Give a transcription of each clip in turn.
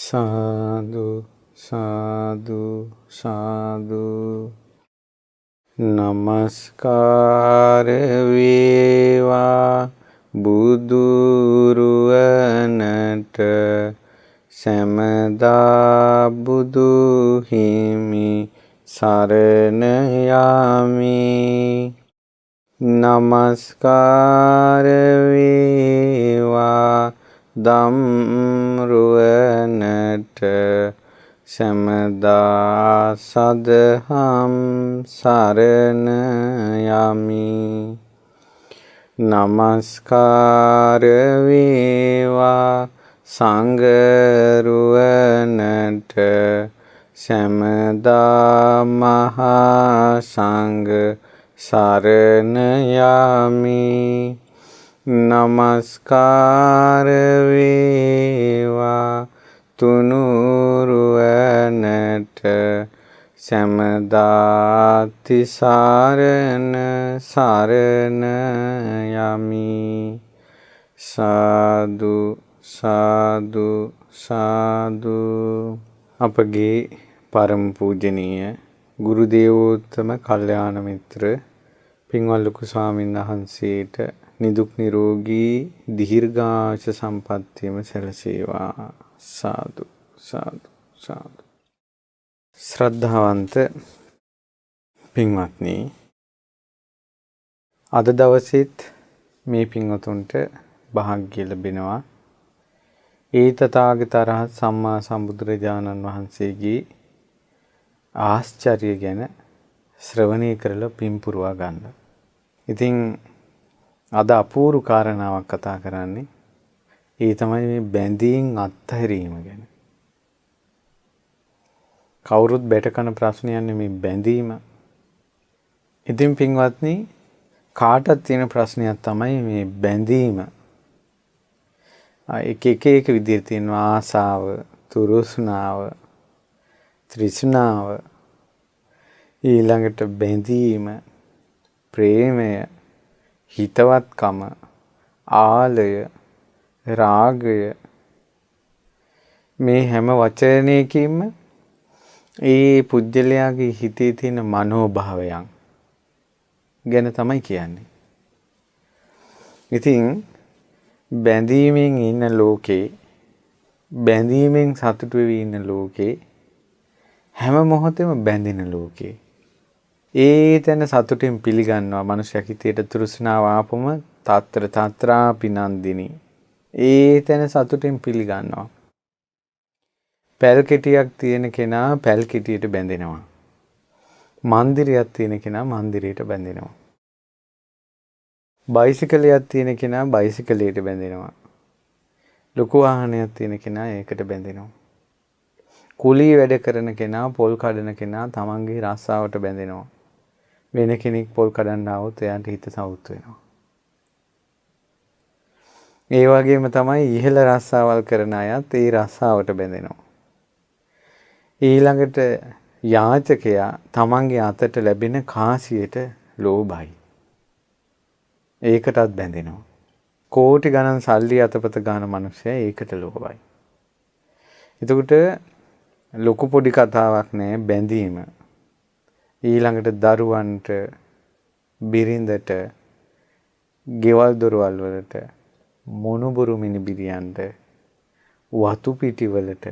සාදු සාදු සාදු නමස්කාර වේවා බුදුරුවනට සැමදා බුදු හිමි සරණ යමි. නමස්කාර වේවා ධම්රුවනට සැමදා සදහම් සරණ යමි. නමස්කාර වේවා සංඝරුවනට සැමදා මහා සංඝ සරණ යමි. නමස්කාර වේවා තුනුරුවනට සැමදා තිසරණ සරණ යමි. සාදු සාදු සාදු. අපගේ පරම පූජනීය ගුරු දේවෝත්තම කල්යාණ මිත්‍ර පින්වත් ලොකු ස්වාමීන් වහන්සේට නිදුක් නිරෝගී දීර්ඝායුෂ සම්පන්නියම සැලසේවා. සාදු සාදු සාදු. ශ්‍රද්ධාවන්ත පින්වත්නි, අද දවසෙත් මේ පින්වතුන්ට භාග්‍ය ලැබෙනවා ඒ තථාගත අරහත් සම්මා සම්බුදුරජාණන් වහන්සේගේ ආශ්චර්ය ගැන ශ්‍රවණය කරලා පින් පුරවා ගන්න. ඉතින් අද අපූර්ව කාරණාවක් කතා කරන්නේ. ඒ තමයි මේ බැඳීම් අත්හැරීම ගැන. කවුරුත් බැට කන ප්‍රශ්නයක් නෙමේ බැඳීම. ඉතින් පින්වත්නි, කාටත් තියෙන ප්‍රශ්නයක් තමයි මේ බැඳීම. එක විදිහට තියෙනවා. ආසාව, තුරුස්නාව, තෘෂ්ණාව, ඊළඟට බැඳීම, ප්‍රේමය, හිතවත්කම, ආලය, රාගය, මේ හැම වචනයකින්ම ඒ පුජ්‍යලයාගේ හිතේ තියෙන මනෝභාවයන් ගැන තමයි කියන්නේ. ඉතින් බැඳීමෙන් ඉන්න ලෝකේ, බැඳීමෙන් සතුටු වෙවි ඉන්න ලෝකේ, හැම මොහොතෙම බැඳෙන ලෝකේ. ඒ තැන සතුටින් පිළිගන්නවා. මනුෂ්‍ය හිතේට තෘෂ්ණාව ආපම තාත්‍ර තාත්‍රාපි නන්දිනී. ඒ තැන සතුටින් පිළිගන්නවා. පැල් කෙටියක් තියෙන කෙනා පැල් කෙටියට බැඳෙනවා. මන්දිරයක් තියෙන කෙනා මන්දිරයට බැඳෙනවා. බයිසිකලයක් තියෙන කෙනා බයිසිකලයට බැඳෙනවා. ලොකු වාහනයක් තියෙන කෙනා ඒකට බැඳෙනවා. කුලී වැඩ කරන කෙනා, පොල් කඩන කෙනා තමන්ගේ රස්සාවට බැඳෙනවා. වෙන කෙනෙක් පොල් කඩන්න આવොත් එයාට හිත සවුත් වෙනවා. ඒ වගේම තමයි ඉහළ රස්සාවල් කරන අයත් ඒ රස්සාවට බැඳෙනවා. ඊළඟට යාචකයා තමන්ගේ අතට ලැබෙන කාසියට ලෝභයි. ඒකටත් බැඳෙනවා. කෝටි ගණන් සල්ලි අතපත ගන්න මිනිස්සයා ඒකට ලෝභයි. එතකොට ලොකු පොඩි කතාවක් නෑ බැඳීම. ඊළඟට දරුවන්ට, බිරිඳට, ගෙවල් දොරවල් වලට, මොනුබුරු මිනිබිරියන්ට, වතු පිටිවලට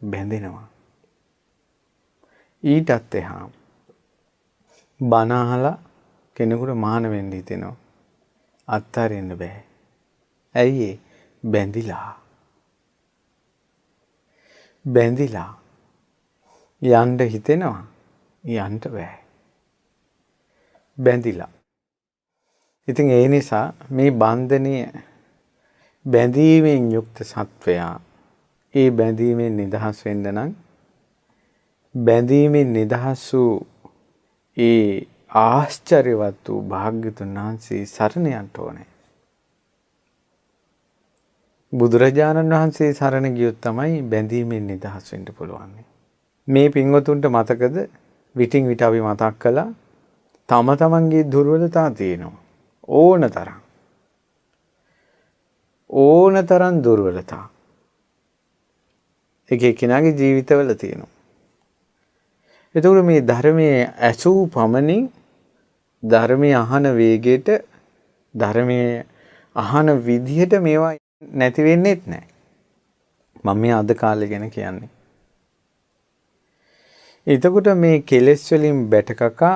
බැඳෙනවා. ඊටත් එහා බණ අහලා කෙනෙකුට මාන වෙන්න හිතෙනවා. අත්හරින්න බෑ. ඇයි ඒ? බැඳිලා. බැඳිලා යන්න හිතෙනවා, යන්න බෑ. බැඳිලා. ඉතින් ඒ නිසා මේ බන්ධනය, බැඳීමෙන් යුක්ත සත්වයා ඒ බැඳීමෙන් නිදහස් වෙන්න නම් බැඳීමෙන් නිදහස් වූ ඒ ආශ්චර්යවත් වූ භාග්‍යතුන් වහන්සේ සරණ යන්න ඕනේ. බුදුරජාණන් වහන්සේ සරණ ගියොත් තමයි බැඳීමෙන් නිදහස් වෙන්න පුළුවන්. මේ පින්වතුන්ට මතකද විටින් විට අපි මතක් කළා තම තමන්ගේ දුර්වලතා තියෙනවා. ඕන තරම් දුර්වලතා. එක එක්කෙනාගේ ජීවිතවල තියෙනවා. එතකොට මේ ධර්මයේ ඇසූ පමණින් ධර්මයේ අහන වේගයට ධර්මයේ අහන විදිහට මේවා නැති වෙන්නේත් නැහැ. මම මේ අද කාලේ ගැන කියන්නේ. එතකොට මේ කෙලෙස් වලින් බැටකකා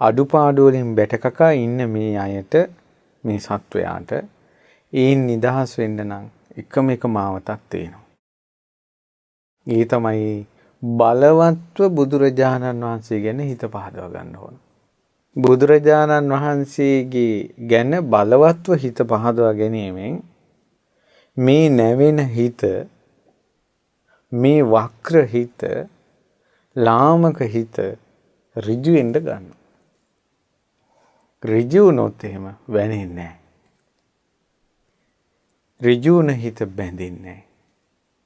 අඩුපාඩු වලින් බැටකකා ඉන්න මේ අයට මේ සත්වයාට ඒන් නිදහස් වෙන්න නම් එකම එක මාවතක් තියෙනවා. ඒ තමයි බලවත්ව බුදුරජාණන් වහන්සේ ගැන හිත පහදවා ගන්න ඕන. බුදුරජාණන් වහන්සේගේ ගැන බලවත්ව හිත පහදවා ගැනීමෙන් මේ නැවෙන හිත, මේ වක්‍ර හිත, ලාමක හිත ඍජු වෙන්න ගන්නවා. ඍජු වුණොත් එහෙම වැනෙන්නේ නැහැ. ඍජු වුණ හිත බැඳෙන්නේ නැහැ.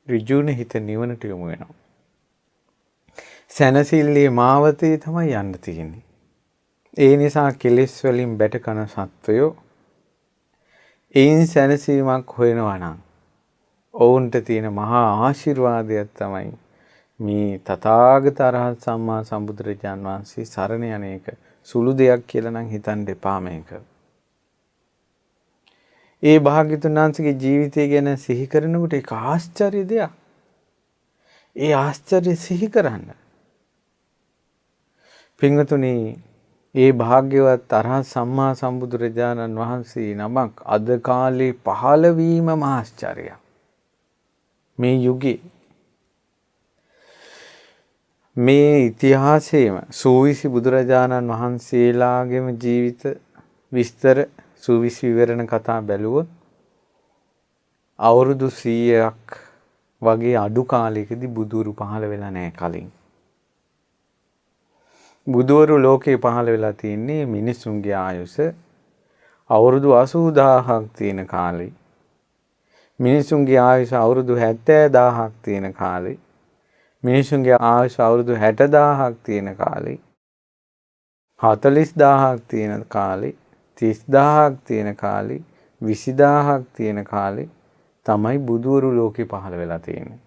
ඍජු වුණ හිත නිවනට යොමු වෙනවා. සැනසෙල්ලේ මාවතේ තමයි යන්න තියෙන්නේ. ඒ නිසා කෙලෙස් වලින් බැට කන සත්වයෝ ඒන් සැනසීමක් හොයනවා නම් ඔවුන්ට තියෙන මහා ආශිර්වාදයක් තමයි මේ තථාගත අරහත් සම්මා සම්බුදුරජාන් වහන්සේ සරණ යන එක. සුළු දෙයක් කියලා නම් හිතන්න එපා මේක. ඒ භාග්‍යතුන් වහන්සේගේ ජීවිතය ගැන සිහි කරනකොට ඒක ආශ්චර්ය දෙයක්. ඒ ආශ්චර්ය සිහි කරන්න. පින්වතුනි, ඒ භාග්‍යවත් අරහත් සම්මා සම්බුදුරජාණන් වහන්සේ නමක් අද කාලේ පහළ වීමම ආශ්චර්යයක්. මේ යුගයේ මේ ඉතිහාසයේම සූවිසි බුදුරජාණන් වහන්සේලාගේම ජීවිත විස්තර සූවිසි විවරණ කතා බැලුවොත් අවුරුදු 100ක් වගේ අඩු කාලයකදී බුදුරු පහළ වෙලා නැහැ කලින්. බුදුවරු ලෝකේ පහළ වෙලා තියෙන්නේ මිනිසුන්ගේ ආයුෂ අවුරුදු 80000ක් තියෙන කාලේ. මිනිසුන්ගේ ආයුෂ අවුරුදු 70000ක් තියෙන කාලේ. මිනිසුන්ගේ ආයුෂ අවුරුදු 60000ක් තියෙන කාලේ. 40000ක් තියෙන කාලේ. 30000ක් තියෙන කාලේ. 20000ක් තියෙන කාලේ තමයි බුදුවරු ලෝකේ පහළ වෙලා තියෙන්නේ.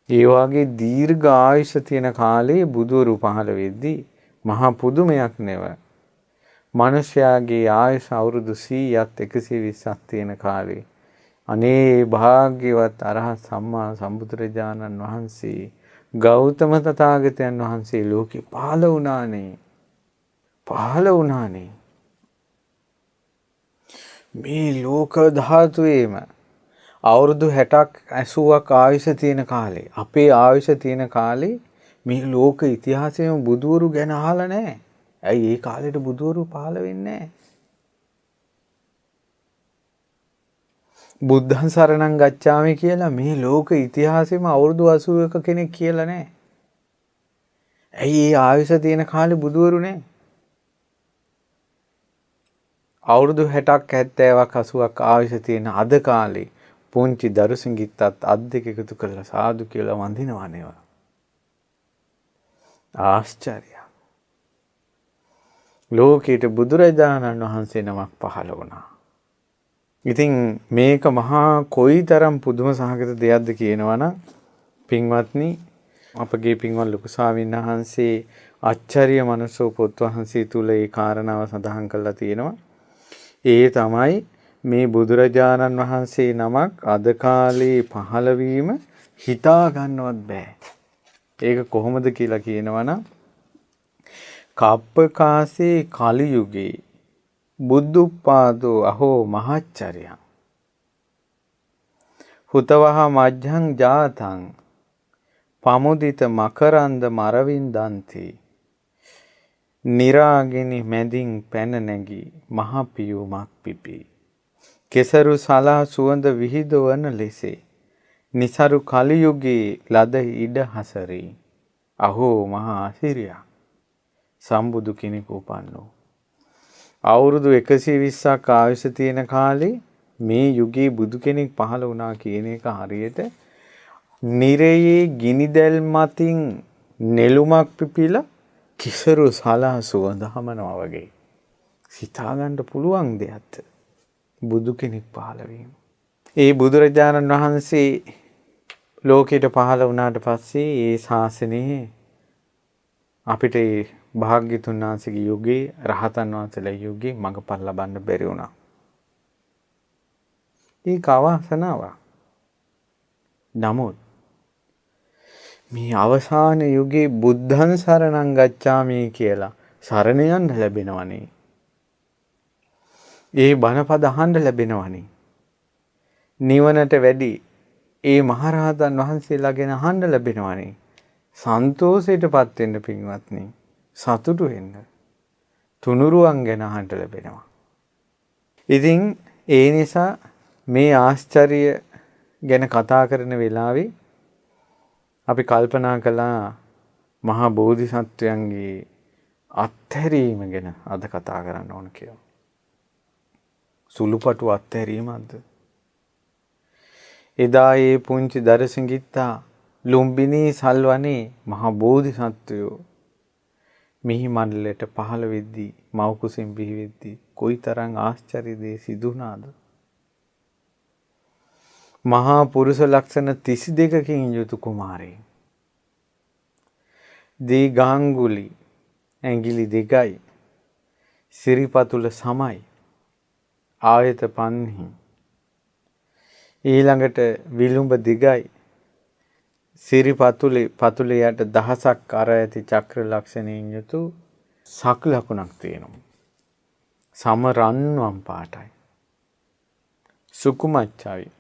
ඒ වගේ දීර්ඝ ආයුෂ තියෙන කාලේ බුදුවරු පහළ වෙද්දී මහා පුදුමයක් නෙව. මිනිස්යාගේ ආයුෂ අවුරුදු 100ත් 120ක් තියෙන කාලේ අනේ භාග්‍යවත් අරහත් සම්මා සම්බුදුරජාණන් වහන්සේ ගෞතම තථාගතයන් වහන්සේ ලෝකේ පහළ වුණානේ. පහළ වුණානේ. මේ ලෝක ධාතුවේම අවුරුදු 60ක් 80ක් ආයුෂ තියෙන කාලේ, අපේ ආයුෂ තියෙන කාලේ මේ ලෝක ඉතිහාසයේම බුදුවරු ගැන අහලා නැහැ. ඇයි ඒ කාලේට බුදුවරු පහළ වෙන්නේ නැහැ? බුද්ධං සරණං ගච්ඡාමි කියලා මේ ලෝක ඉතිහාසෙම අවුරුදු 81ක කෙනෙක් කියලා නැහැ. ඇයි ඒ ආයුෂ තියෙන කාලේ බුදුවරු නැහැ? අවුරුදු 60ක් 70ක් 80ක් ආයුෂ තියෙන අද කාලේ පුංචි දරුසිඟිත්තත් අත් දෙක එකතු කරලා සාදු කියලා වඳිනවා නේද? ආශ්චර්යය. ලෝකෙට බුදුරජාණන් වහන්සේ නමක් පහළ වුණා. ඉතින් මේක මහා කොයිතරම් පුදුම සහගත දෙයක්ද කියනවනම් පින්වත්නි, අපගේ පින්වත් ලොකු ස්වාමීන් වහන්සේ ආචාර්ය මනසෝ පොත් වහන්සේ තුල ඒ කාරණාව සඳහන් කරලා තියෙනවා. ඒ තමයි මේ බුදුරජාණන් වහන්සේ නමක් අද කාලේ පහළ වීම හිතා ගන්නවත් බෑ. ඒක කොහොමද කියලා කියනවනම් කප්පකාසේ කලි යුගේ බුද්ධුප්පාදෝ අහෝ මහච්චර්යං හුතවහ මජ්ජං ජාතං පමුදිත මකරන්ද මරවින්දන්ති නිරාගිනි මැදින් පැන නැගී මහ පියුමක් පිපි කෙසරු සලා සුවඳ විහිදවන ලෙසේ නිසරු කලියුගේ ලද ඉඩ හසරේ අහෝ මහා ආසිරියා සම්බුදු කෙනෙකු උපන්නෝ. අවුරුදු 120ක් ආයුෂ තියෙන කාලේ මේ යුගයේ බුදු කෙනෙක් පහළ වුණා කියන එක හරියට නිරයේ ගිනිදැල් මතින් නෙළුමක් පිපිලා කිසරු සලා සුවඳ හමනවා වගේ. හිතා ගන්න පුළුවන් දෙයක්ද බුදු කෙනෙක් පහළ වීම. ඒ බුදුරජාණන් වහන්සේ ලෝකයට පහළ වුණාට පස්සේ ඒ ශාසනයේ අපිට භාග්‍යතුන් වහන්සේගේ යුගයේ රහතන් වහන්සේලා යුගයේ මඟපල් ලබන්න බැරි වුණා. ඒක අවාසනාවක්. නමුත් මේ අවසාන යුගයේ බුද්ධං සරණං ගච්ඡාමි කියලා සරණ යන්න ලැබෙනවනේ. ඒ බණපද අහන්න ලැබෙනවනේ. නිවනට වැඩි ඒ මහරහතන් වහන්සේලා ගැන අහන්න ලැබෙනවනේ. සන්තෝෂයටපත් වෙන්න පින්වත්නි. සතුටු වෙන්න. තුනුරුවන් ගැන අහන්න ලැබෙනවා. ඉතින් ඒ නිසා මේ ආශ්චර්ය ගැන කතා කරන වෙලාවේ අපි කල්පනා කළා මහා බෝධිසත්වයන්ගේ අත්හැරීම ගැන අද කතා කරන්න ඕන කියලා. සුළුපටු අත්හැරීමක්ද? එදා ඒ පුංචි දරසිඟිත්තා ලුම්බිනී සල්වනේ මහා බෝධිසත්වයෝ මිහි මණ්ඩලයට පහළ වෙද්දී මව් කුසින් බිහි වෙද්දී කොයිතරම් ආශ්චර්ය දේ සිදු වුණාද? මහා පුරුෂ ලක්ෂණ 32කින් යුතු කුමාරයෙක්. දීඝාංගුලි ඇඟිලි දෙකයි. සිරිපතුල සමයි. ආයත පන්හි. ඊළඟට විලුඹ දිගයි. පතුලේ යට දහසක් අර ඇති චක්‍ර ලක්ෂණයෙන් යුතු සක් ලකුණක් තියෙනවා. සම රන්වන් පාටයි. සුකුමච්චයි.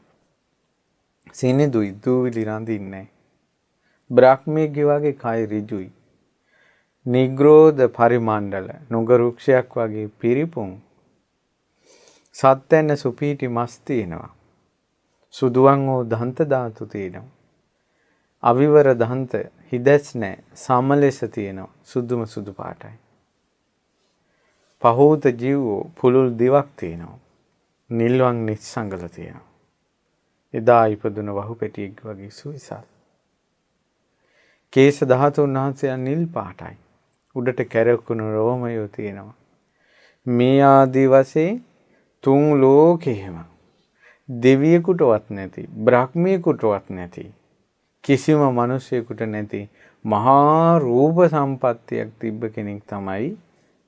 සිනිදුයි දූවිලි රඳින්නේ. බ්‍රහ්මයේ වගේ කය ඍජුයි. නිග්‍රෝධ පරිමණ්ඩල නුගරුක්ෂයක් වගේ පිරිපුන්. සත්යන සුපීටි මස් තියෙනවා. සුදුවන් වූ දන්ත ධාතු තියෙනවා. අවිවර දන්ත හිදැස් නැහැ. සම ලෙස තියෙනවා. සුදුම සුදු පාටයි. පහූත ජීවෝ පුලුල් දිවක් තියෙනවා. නිල්වන් නිස්සංගල තියෙනවා. එදා ඉපදුන වහු පෙටියෙක් වගේ සුවිසල්. කේශ ධාතුන් වහන්සේ නිල් පාටයි. උඩට කැරකුණු රෝමයෝ තියෙනවා. මේ ආදී වශයෙන් තුන් ලෝකෙම දෙවියෙකුටවත් නැති, බ්‍රහ්මියෙකුටවත් නැති, කිසිම මිනිසෙකුට නැති මහා රූප සම්පත්තියක් තිබ්බ කෙනෙක් තමයි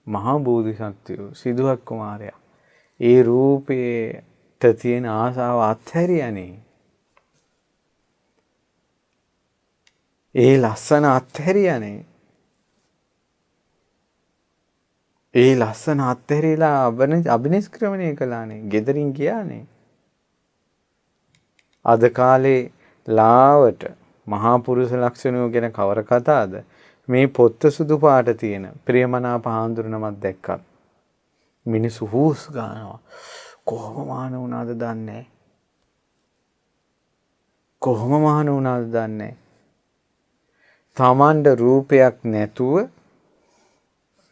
මහා බෝධිසත්වයෝ සිදුහත් කුමාරයා. ඒ රූපේට තියෙන ආසාව අත්හැරියනේ. ඒ ලස්සන අත්හැරියනේ. ඒ ලස්සන අත්හැරිලා අබිනිෂ්ක්‍රමණය කළානේ. ගෙදරින් ගියානේ. අද කාලේ ලාවට මහා පුරුෂ ලක්ෂණෝ ගැන කවර කතාද? මේ පොත්ත සුදු පාට තියෙන ප්‍රියමනාප හාමුදුරනමක් දැක්කත් මිනිස්සු හූස් ගන්නවා. කොහොම මහාන වුණාද දන්නේ? කොහොම මහාන වුණාද දන්නේ? තමන්ට රූපයක් නැතුව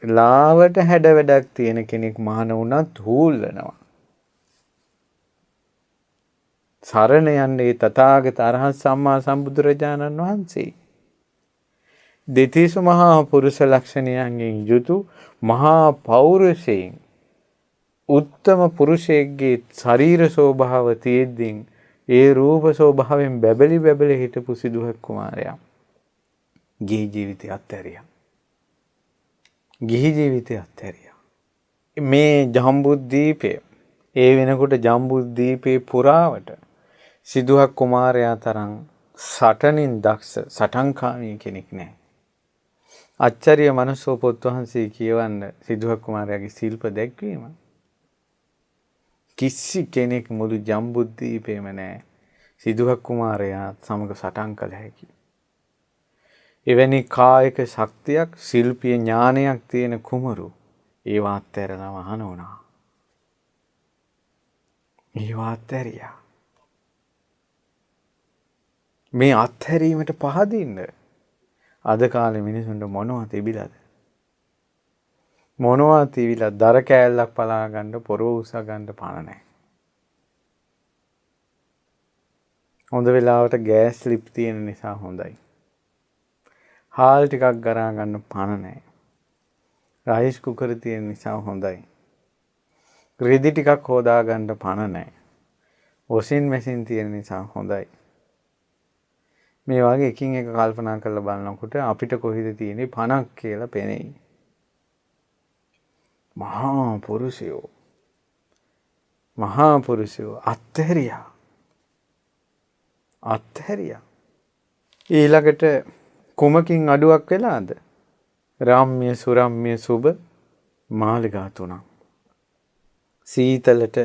ලාවට හැඩ වැඩක් තියෙන කෙනෙක් මහාන වුණත් හූල්ලනවා. සරණ යන්නේ තථාගත අරහත් සම්මා සම්බුදුරජාණන් වහන්සේ. දෙතිස් මහා පුරුෂ ලක්ෂණයන්ගෙන් යුතු මහා පෞරුෂයෙන් උත්තම පුරුෂයෙක්ගේ ශරීර ස්වභාව තියෙද්දී ඒ රූප ස්වභාවයෙන් බැබලි හිටපු සිදුහත් කුමාරයා ගිහි ජීවිතය අත්හැරියා. ගිහි ජීවිතය අත්හැරියා. මේ ජම්බුද්දීපේ ඒ වෙනකොට ජම්බුද්දීපේ පුරාවට සිදුහත් කුමාරයා තරම් සටනින් දක්ෂ සටන්කාමී කෙනෙක් නැහැ. ආචාර්ය මනසෝ පොත් වහන්සේ කියවන්න සිදුහත් කුමාරයාගේ ශිල්ප දැක්වීම කිසි කෙනෙක් මුළු ජම්බුද්දීපේම නැහැ. සිදුහත් කුමාරයා සමග සටන් කළ හැකි. එවැනි කායික ශක්තියක් ශිල්පීය ඥානයක් තියෙන කුමරු ඒවා අත්හැරලා මහාන වුණා. ඒවා අත්හැරියා. මේ අත්හැරීමට පහදින්න අද කාලේ මිනිසුන්ට මොනවා තිබිලාද? මොනවා තිබිලා දර කෑල්ලක් පලා ගන්න පොරව උසා ගන්න පණ නැහැ. හොඳ වෙලාවට ගෑස් ලිප් තියෙන නිසා හොඳයි. හාල් ටිකක් ගරා ගන්න පණ නැහැ. රයිස් කුකර් තියෙන නිසා හොඳයි. රෙදි ටිකක් හොදා ගන්න පණ නැහැ. වොෂින් මැෂින් තියෙන නිසා හොඳයි. මේ වගේ එකින් එක කල්පනා කරලා බලනකොට අපිට කොහෙද තියෙන්නේ 50ක් කියලා පෙනෙයි. මහා පුරුෂයෝ අත්හැරියා. ඊළඟට කුමකින් අඩුවක් වෙලාද? රාම්‍ය සුරම්‍ය සුබ මාලිගා 3ක්. සීතලට,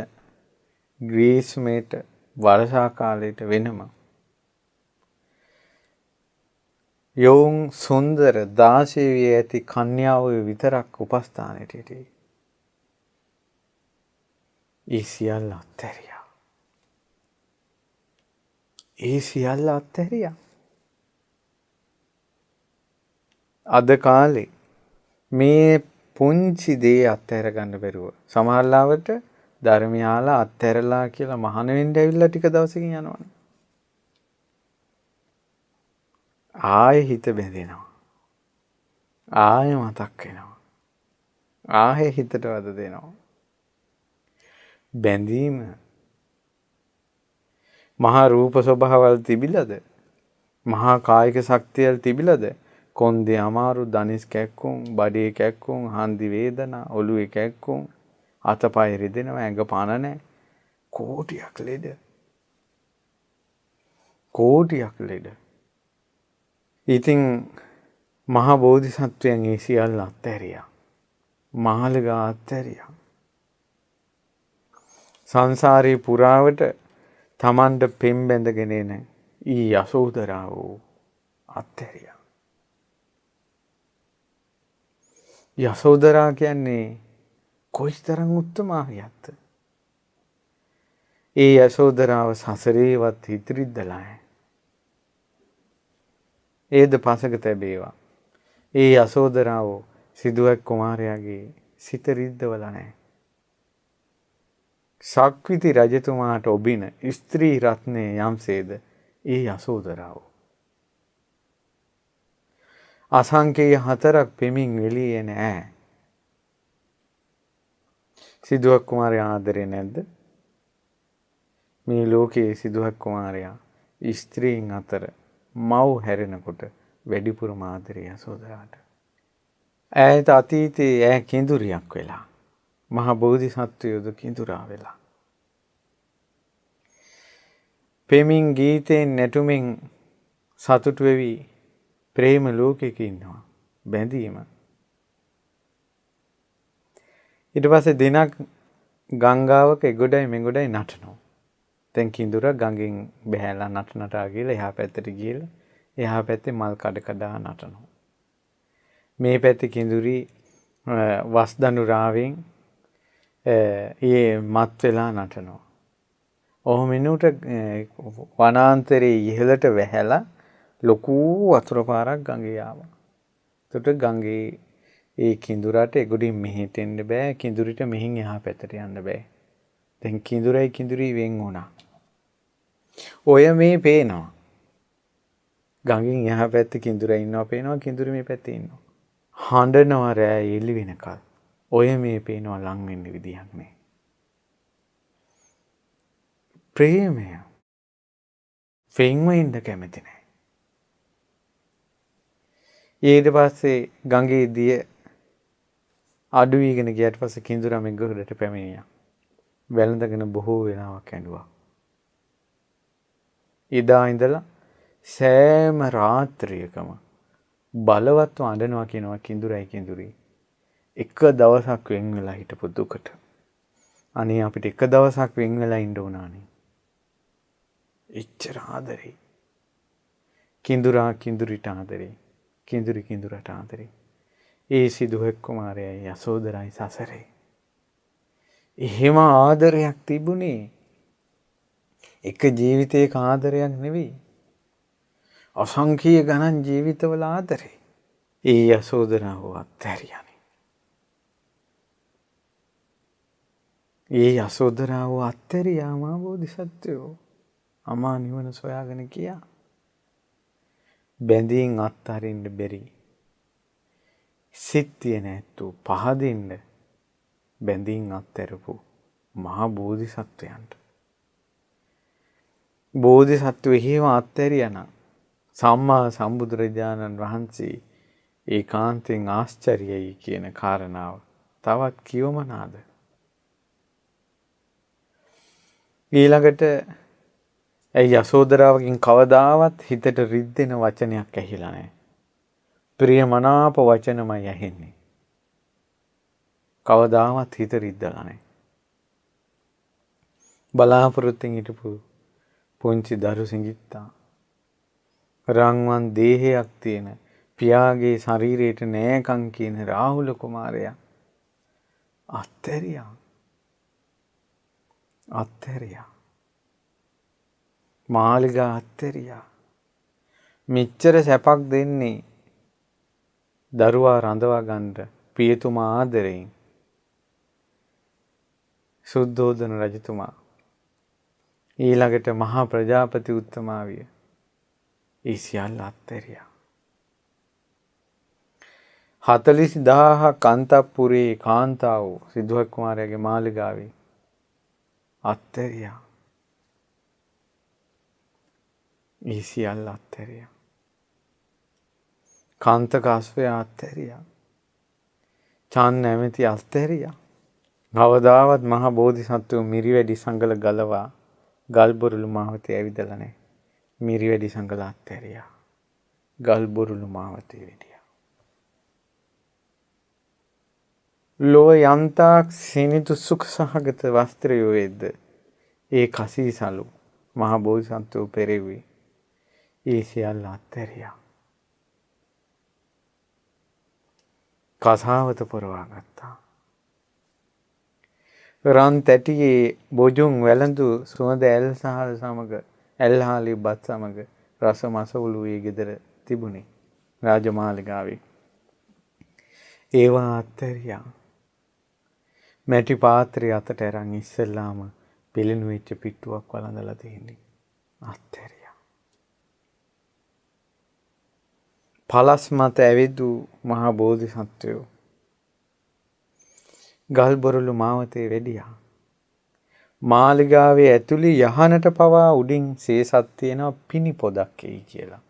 ග්‍රීස්මයට, වර්ෂා කාලයට වෙනම. යොවුන් සුන්දර 16 විය ඇති කන්‍යාව විතරක් උපස්ථානයට හිටියේ. ඒ සියල්ල අත්හැරියා. අද කාලේ මේ පුංචි දේ අත්හැර ගන්න බැරුව සමහරවිට ධර්මයාලා අත්හැරලා කියලා මහාන වෙන්න ඇවිල්ලා ටික දවසකින් යනවනේ. ආයෙ හිත බැඳෙනවා. ආයෙ මතක් වෙනවා. ආයෙ හිතට වද දෙනවා. බැඳීම මහා රූප ස්වභාවල් තිබිලද? මහා කායික ශක්තියල් තිබිලද? කොන්දේ අමාරු, දනිස් කැක්කුම්, බඩේ කැක්කුම්, හන්දි වේදනා, ඔළුවේ කැක්කුම්, අතපය රිදෙනවා, ඇඟ පණ නැහැ. කෝටියක් ලෙඩ. ඉතින් මහා බෝධිසත්වයන් ඒ සියල්ල අත්හැරියා. මාළිගා අත්හැරියා. සංසාරේ පුරාවට තමන්ට පෙම් බැඳගෙන එන ඊ යසෝදරාව අත්හැරියා. යසෝදරා කියන්නේ කොයිතරම් උත්තමාවියක්ද? ඒ යසෝදරාව සසරේවත් හිතරිද්දලා නැහැ. ඒද පසක තැබේවා. ඒ යසෝදරාව සිදුවක් කුමාරයාගේ සිත රිද්දවල නැහැ. සක්විති රජතුමාට ඔබින ස්ත්‍රී රත්නය යම්සේද ඒ යසෝදරාව. අසංකේය 4ක් පෙමින් වෙලියේ නෑ. සිදුවක් කුමාරයා ආදරේ නැද්ද? මේ ලෝකයේ සිදුවක් කුමාරයා ස්ත්‍රීන් අතර මව් හැරෙනකොට වැඩිපුරම ආදරේ යසෝදරාට. ඈත අතීතයේ ඈ කිඳුරියක් වෙලා මහා බෝධිසත්වයෝද කිඳුරා වෙලා. පෙමින් ගීතෙන් නැටුමින් සතුටු වෙවි ප්‍රේම ලෝකෙක ඉන්නවා. බැඳීම. ඊට පස්සේ දිනක් ගංගාවක එගොඩයි මෙගොඩයි නටනවා. දැන් කිඳුර ගඟෙන් බහැලා නටනටා ගිහලා එහා පැත්තට ගිහලා එහා පැත්තේ මල් කඩ කඩ නටනවා. මේ පැත්තේ කිඳුරි වස්දනු රාවෙන් මත් වෙලා නටනවා. ඔහොම ඉන්නකොට වනාන්තරයේ ඉහළට වැහැලා ලොකු වතුර පාරක් ගඟේ ආවා. එතකොට ගඟේ ඒ කිඳුරට එගොඩින් මෙහෙට එන්න බෑ. කිඳුරිට මෙහින් එහා පැත්තට යන්න බෑ. දැන් කිඳුරයි වෙන් වුණා. ඔය මේ පේනවා. ගඟෙන් එහා පැත්තේ කිඳුරයි ඉන්නවා පේනවා. කිඳුරි මේ පැත්තේ ඉන්නවා. හඬනවා රෑ එළි වෙනකල්. ඔය මේ පේනවා ලං වෙන්න විදියක් නෑ. ප්‍රේමය වෙන්ව ඉන්න කැමති නෑ. ඊට පස්සේ ගඟේ දිය අඩු වීගෙන ගියට පස්සේ කිඳුරා මෙගොඩට පැමිණියා. වැළඳගෙන බොහෝ වෙලාවක් ඇඬුවා. එදා ඉඳලා සෑම රාත්‍රියකම බලවත්ව අඬනවා කියනවා කිඳුරි. එක දවසක් වෙන් වෙලා හිටපු දුකට. අනේ අපිට එක දවසක් වෙන් වෙලා ඉන්න උනානේ. එච්චර ආදරේ. කිඳුරා කිඳුරිට ආදරේ. කිඳුරි කිඳුරට ආදරේ. ඒ සිදුවෙක් කුමාරයයි යසෝදරයි සසරේ. එහෙම ආදරයක් තිබුණේ එක ජීවිතයක ආදරයක් නෙවෙයි. අසංඛ්‍ය ගණන් ජීවිතවල ආදරේ. ඒ යසෝදරාව අත්හැරියානේ. ඒ යසෝදරාව අත්හැරියා මා බෝධිසත්වයෝ. අමා නිවන සොයාගෙන ගියා. බැඳීම් අත්හරින්න බැරි. සිත් තියෙන ඇත්තු පහදින්න බැඳීම් අත්හැරපු මහා බෝධිසත්වයන්ට. බෝධිසත්වෝ එහෙම අත්හැරියා නම් සම්මා සම්බුදුරජාණන් වහන්සේ ඒකාන්තයෙන් ආශ්චර්යයි කියන කාරණාව තවත් කියවමනාද? ඊළඟට යසෝදරාවකින් කවදාවත් හිතට රිද්දෙන වචනයක් ඇහිලා නැහැ. ප්‍රියමනාප වචනමයි ඇහෙන්නේ. කවදාවත් හිත රිද්දලා නැහැ. බලාපොරොත්තුෙන් හිටපු පුංචි දරු සිඟිත්තා රන්වන් දේහයක් තියෙන පියාගේ ශරීරයට නෑකම් කියන රාහුල කුමාරයා අත්හැරියා. මාලිගා අත්හැරියා. මෙච්චර සැපක් දෙන්නේ දරුවා රඳවා ගන්න පියතුමා ආදරයෙන් සුද්ධෝදන රජතුමා ඊළඟට මහා ප්‍රජාපති උත්තමාවිය ඒ සියල්ල අත්හැරියා. 40000ක් අන්තපුරේ කාන්තාවෝ සිද්ධාර්ථ කුමාරයාගේ මාලිගාවේ අත්හැරියා. ඒ සියල්ල අත්හැරියා. කාන්තක අශ්වය අත්හැරියා. චාන් නැමැති අත්හැරියා. කවදාවත් මහා බෝධිසත්වෝ මිරිවැඩි සංගල ගලවා ගල්බොරළු මාවතේ ඇවිදලා නැහැ. මිරිවැඩි සංගල අත්හැරියා. ගල්බොරළු මාවතේ වෙඩියා. ලෝ යන්තාක් සිනිතු සුඛ සහගත වස්ත්‍රයෝ වේද ඒ කසීසලු මහා බෝධිසත්වෝ පෙරෙව්වේ ඒ සියල්ල අත්හැරියා. කසාවත පොරවා ගත්තා. රන් තැටියේ බොජුන් වැළඳු සුවඳ ඇල්සහල් සමග ඇල්හාලි බත් සමග රස මසවුළු ඒ ගෙදර තිබුණේ රාජමාලිගාවේ. ඒවා අත්හැරියා. මැටි පාත්‍රය අතට අරන් ඉස්සෙල්ලාම පිළිණු වෙච්ච පිට්ටුවක් වළඳලා තියෙන්නේ. අත්හැරියා. පලස් මත ඇවිදු මහා බෝධිසත්වයෝ ගල්බොරළු මාවතේ වැඩියා. මාලිගාවේ ඇතුළේ යහනට පවා උඩින් සේසත් තියෙනවා පිණි පොදක් එයි කියලා.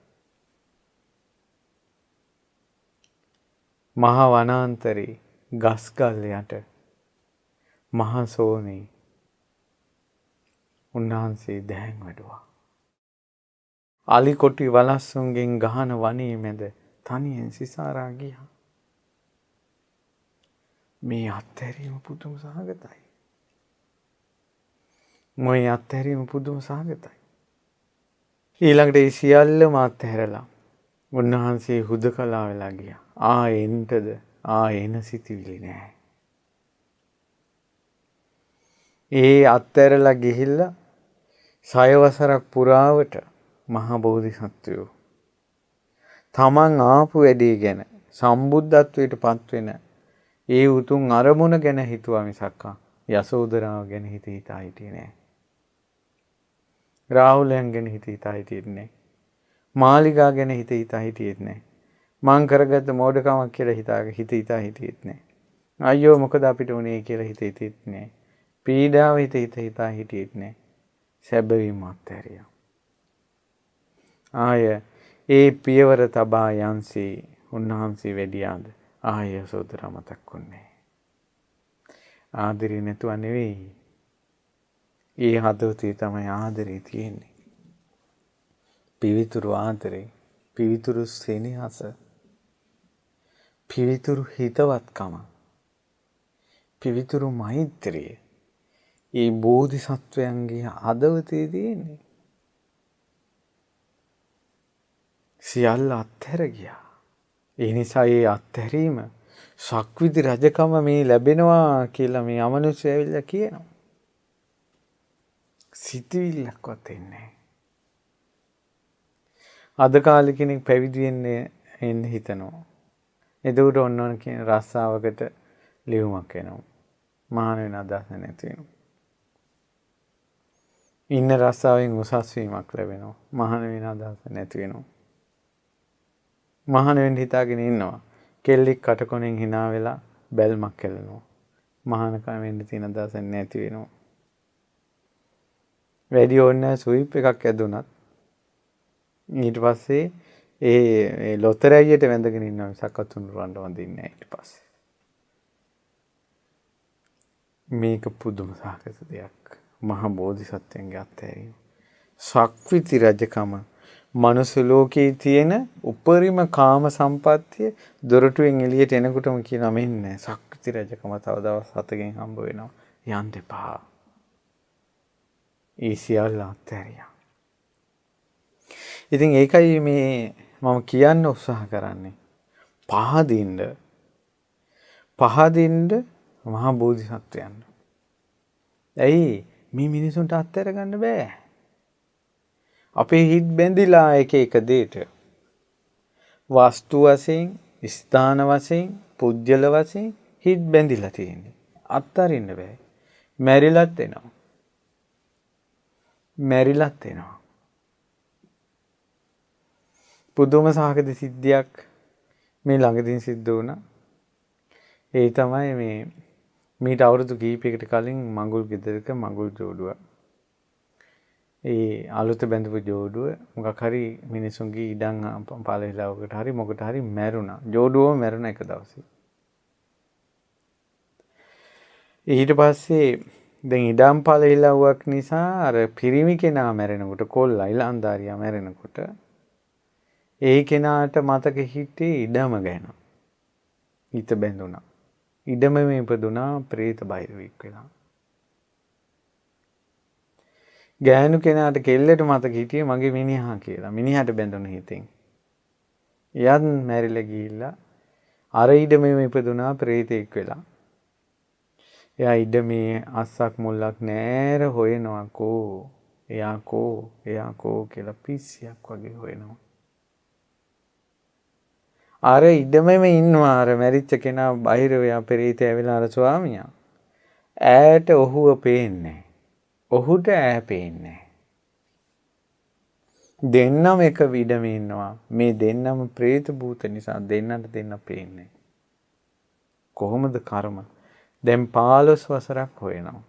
මහා වනාන්තරේ ගස්ගල් යට මහා සෝනේ උන්වහන්සේ දැහැන් වැඩුවා. අලි කොටි වලස්සුන්ගෙන් ගහන වනේ මැද තනියෙන් සිසාරා ගියා. මේ අත්හැරීම පුදුම සහගතයි. මේ අත්හැරීම පුදුම සහගතයි. ඊළඟට ඒ සියල්ලම අත්හැරලා උන්වහන්සේ හුදකලා වෙලා ගියා. එන්නද එන සිතිවිලි නෑ. ඒ අත්හැරලා ගිහිල්ලා 6 වසරක් පුරාවට මහා බෝධිසත්වයෝ තමන් ආපු වැඩේ ගැන සම්බුද්ධත්වයට පත් වෙන ඒ උතුම් අරමුණ ගැන හිතුවා මිසක් යසෝදරාව ගැන හිතා හිටියේ නෑ. රාහුලයන් ගැන හිතා හිටියේ නෑ. මාලිගා ගැන හිතා හිටියෙත් නෑ. මං කරගත්ත මෝඩකමක් කියලා හිතා හිටියෙත් නෑ. අයියෝ මොකද අපිට උනේ කියලා හිතෙත් නෑ. පීඩාව හිතා හිටියෙත් නෑ. සැබවින්ම අත්හැරියා. ඒ පියවර තබා යන්සේ උන්වහන්සේ වැඩියාද යසෝදරා මතක් වුණේ. ආදරේ නැතුව නෙවෙයි. ඒ හදවතේ තමයි ආදරේ තියෙන්නේ. පිවිතුරු ආදරේ, පිවිතුරු සෙනෙහස, පිවිතුරු හිතවත්කම, පිවිතුරු මෛත්‍රිය ඒ බෝධිසත්වයන්ගේ හදවතේ තියෙන්නේ. සියල්ල අත්හැර ගියා. ඒ නිසා ඒ අත්හැරීම ශක්විති රජකම මේ ලැබෙනවා කියලා මේ අමනුෂ්‍ය ඇවිල්ලා කියනවා. සිතවිල්ලක්වත් එන්නේ. අද කාලේ කෙනෙක් පැවිදි වෙන්න හිතනවා. එතකොට ඔන්න කියන රස්සාවකට ලියුමක් එනවා. මහාන වෙන අදහස නැති වෙනවා. ඉන්න රස්සාවෙන් උසස් වීමක් ලැබෙනවා. මහාන වෙන අදහස නැති වෙනවා. මහාන වෙන්න හිතාගෙන ඉන්නවා. කෙල්ලෙක් කටකොණෙන් hina වෙලා බැල්මක් කෙලනවා. මහානකම වෙන්න තියෙන අදහස නැති වෙනවා. වැඩි ඕනේ සුයිප් එකක් ඇදුනත් ඊට පස්සේ ඒ ලොතරැයියට වැඳගෙන ඉන්නවා මිසක් තුනුරුවන්ට වඳින්නේ නැහැ ඊට පස්සේ. මේක පුදුම සාකච්ඡ දෙයක්. මහා බෝධිසත්වයන්ගේ අත්හැරීම. ශක්විති රජකම මනුස්ස ලෝකයේ තියෙන උපරිම කාම සම්පත්තිය දොරටුවෙන් එළියට එනකොටම කියනවා මෙන්න ශක්විති රජකම තව දවස් 7කින් හම්බ වෙනවා. යන්න එපා. ඒ සියල්ල අත්හැරියා. ඉතින් ඒකයි මේ මම කියන්න උත්සාහ කරන්නේ. පහදින්න මහා බෝධිසත්වයන්. ඇයි මේ මිනිසුන්ට අත්හැර ගන්න බෑ. අපේ හිත් බැඳිලා එක දෙයට. වස්තු වශයෙන්, ස්ථාන වශයෙන්, පුජ්‍යල වශයෙන් හිත් බැඳිලා තියෙන්නේ. අත්හරින්න බෑ. මැරිලත් එනවා. පුදුම සහගත සිද්ධියක් මේ ළඟදීන් සිද්ධ වුණා. ඒ තමයි මීට අවුරුදු කිහිපයකට කලින් මඟුල් ගෙදරක මඟුල් ජෝඩුව. ඒ අලුත බැඳපු ජෝඩුව මොකක් හරි මිනිසුන්ගේ ඉඩම් පළහිලාවකට හරි මොකට හරි මැරුණා. ජෝඩුවම මැරුණා එක දවසේ. ඊට පස්සේ දැන් ඉඩම් පළහිලාවක් නිසා අර පිරිමි කෙනා මැරෙනකොට කොල්ලා ඉලන්දාරියා මැරෙනකොට ඒ කෙනාට මතක හිටියේ ඉඩම ගැන. හිත බැඳුණා. ඉඩමෙම ඉපදුනා ප්‍රේත බයිරවෙක් වෙලා. ගෑනු කෙනාට කෙල්ලට මතක හිටියේ මගේ මිනිහා කියලා. මිනිහට බැඳුන හිතෙන්. එයත් මැරිලා ගිහිල්ලා අර ඉඩමෙම ඉපදුනා ප්‍රේතෙක් වෙලා. එයා ඉඩමේ අස්සක් මුල්ලක් නෑර හොයනවා කෝ. එයා කෝ කියලා පිස්සියක් වගේ හොයනවා. අර ඉඩමෙම ඉන්නවා අර මැරිච්ච කෙනා බහිරවයා පෙරේතය ඇවිල්ලා අර ස්වාමියා. ඈට ඔහුව පේන්නේ. ඔහුට ඈ පේන්නේ. දෙන්නම එක ඉඩමේ ඉන්නවා. මේ දෙන්නම ප්‍රේත භූත නිසා දෙන්නට දෙන්න පේන්නේ. කොහොමද කර්ම? දැන් 15 වසරක් හොයනවා.